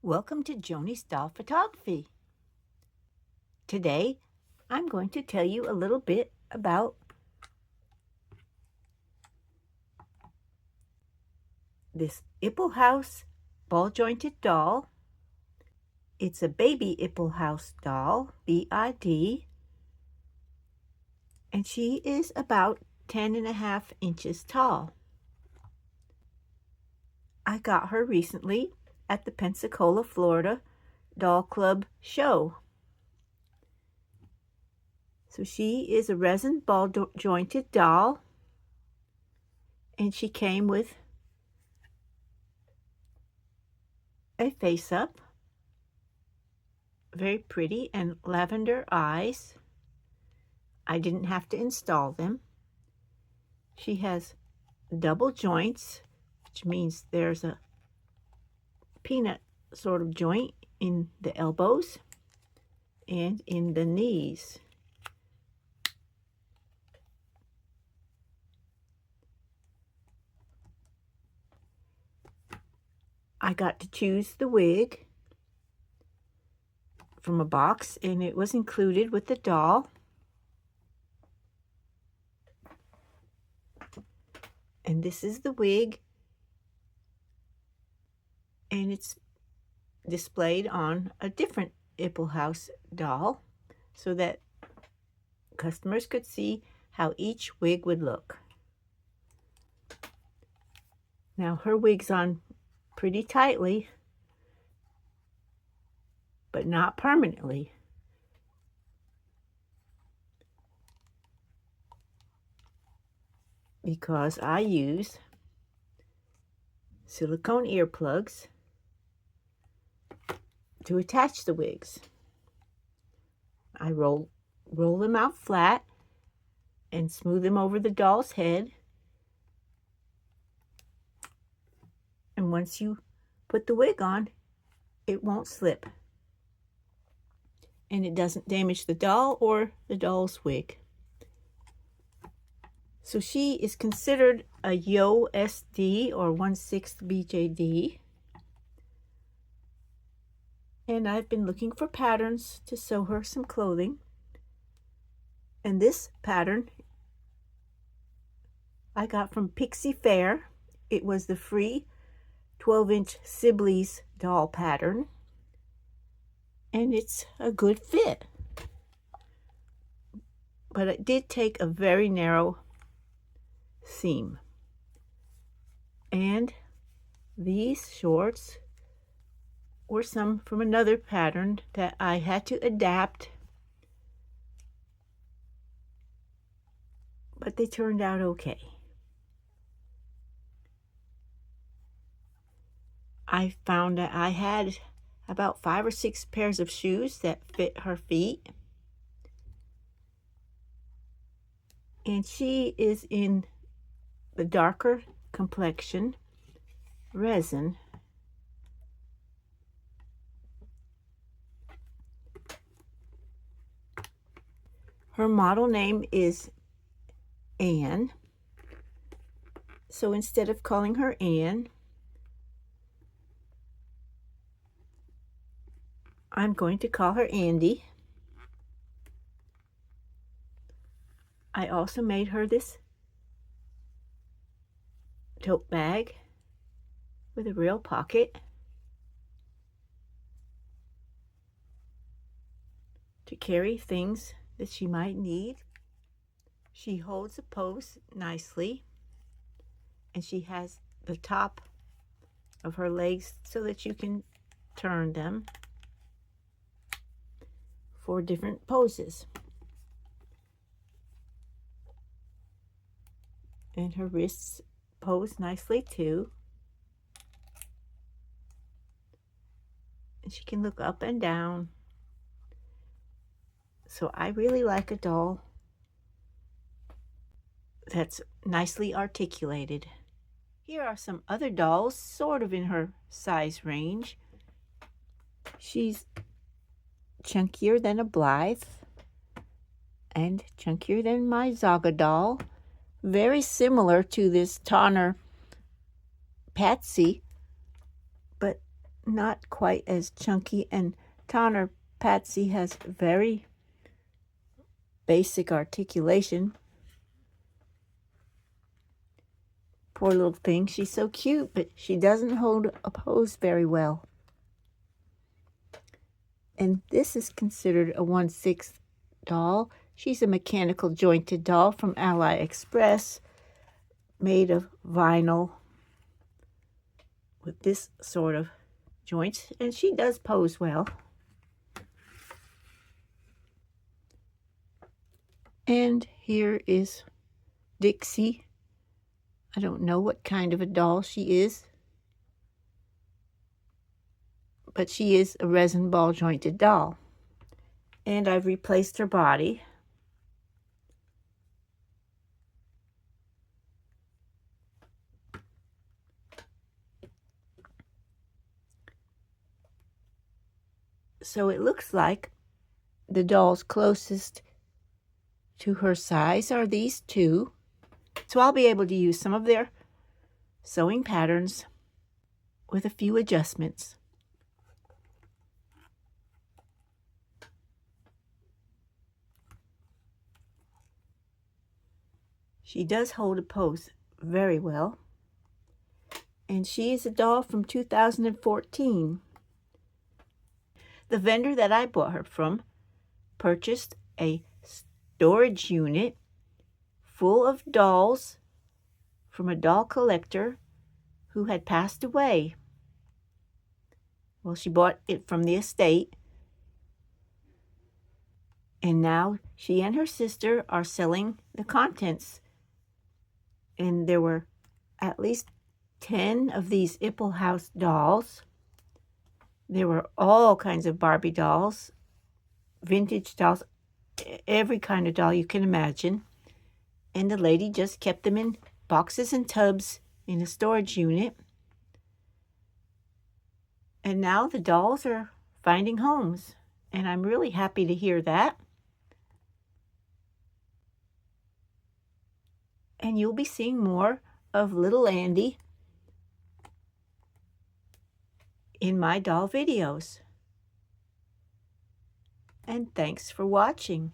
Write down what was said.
Welcome to Joni's Doll Photography. Today, I'm going to tell you a little bit about this Iplehouse ball-jointed doll. It's a baby Iplehouse doll, BJD, and she is about 10.5 inches tall. I got her recently at the Pensacola, Florida Doll Club show. So she is a resin ball-jointed doll, and she came with a face-up, very pretty, and lavender eyes. I didn't have to install them. She has double joints, which means there's a peanut sort of joint in the elbows and in the knees. I got to choose the wig from a box, and it was included with the doll. And this is the wig, and it's displayed on a different Iplehouse doll so that customers could see how each wig would look. Now her wig's on pretty tightly, but not permanently. Because I use silicone earplugs to attach the wigs. I roll them out flat and smooth them over the doll's head. And once you put the wig on, it won't slip. And it doesn't damage the doll or the doll's wig. So she is considered a Yo SD or 1/6 BJD. And I've been looking for patterns to sew her some clothing. And this pattern I got from Pixie Fair. It was the free 12-inch Sibley's doll pattern. And it's a good fit. But it did take a very narrow seam. And these shorts were some from another pattern that I had to adapt, but they turned out okay. I found that I had about 5 or 6 pairs of shoes that fit her feet, and she is in the darker complexion resin. Her model name is Anne. So instead of calling her Anne, I'm going to call her Andie. I also made her this tote bag with a real pocket to carry things that she might need. She holds a pose nicely, and she has the top of her legs so that you can turn them for different poses. And her wrists pose nicely too. And she can look up and down. So I really like a doll that's nicely articulated. Here are some other dolls sort of in her size range. She's chunkier than a Blythe and chunkier than my Zaga doll. Very similar to this Tonner Patsy, but not quite as chunky, and Tanner Patsy has very basic articulation. Poor little thing. She's so cute, but she doesn't hold a pose very well. And this is considered a 1/6 doll. She's a mechanical jointed doll from AliExpress, made of vinyl with this sort of joints, and she does pose well. And here is Dixie. I don't know what kind of a doll she is, but she is a resin ball jointed doll. And I've replaced her body. So it looks like the dolls closest to her size are these two. So I'll be able to use some of their sewing patterns with a few adjustments. She does hold a pose very well. And she is a doll from 2014. The vendor that I bought her from purchased a storage unit full of dolls from a doll collector who had passed away. Well, she bought it from the estate, and now she and her sister are selling the contents. And there were at least 10 of these Iplehouse dolls. There were all kinds of Barbie dolls, vintage dolls, every kind of doll you can imagine. And the lady just kept them in boxes and tubs in a storage unit. And now the dolls are finding homes, and I'm really happy to hear that. And you'll be seeing more of little Andie in my doll videos. And thanks for watching.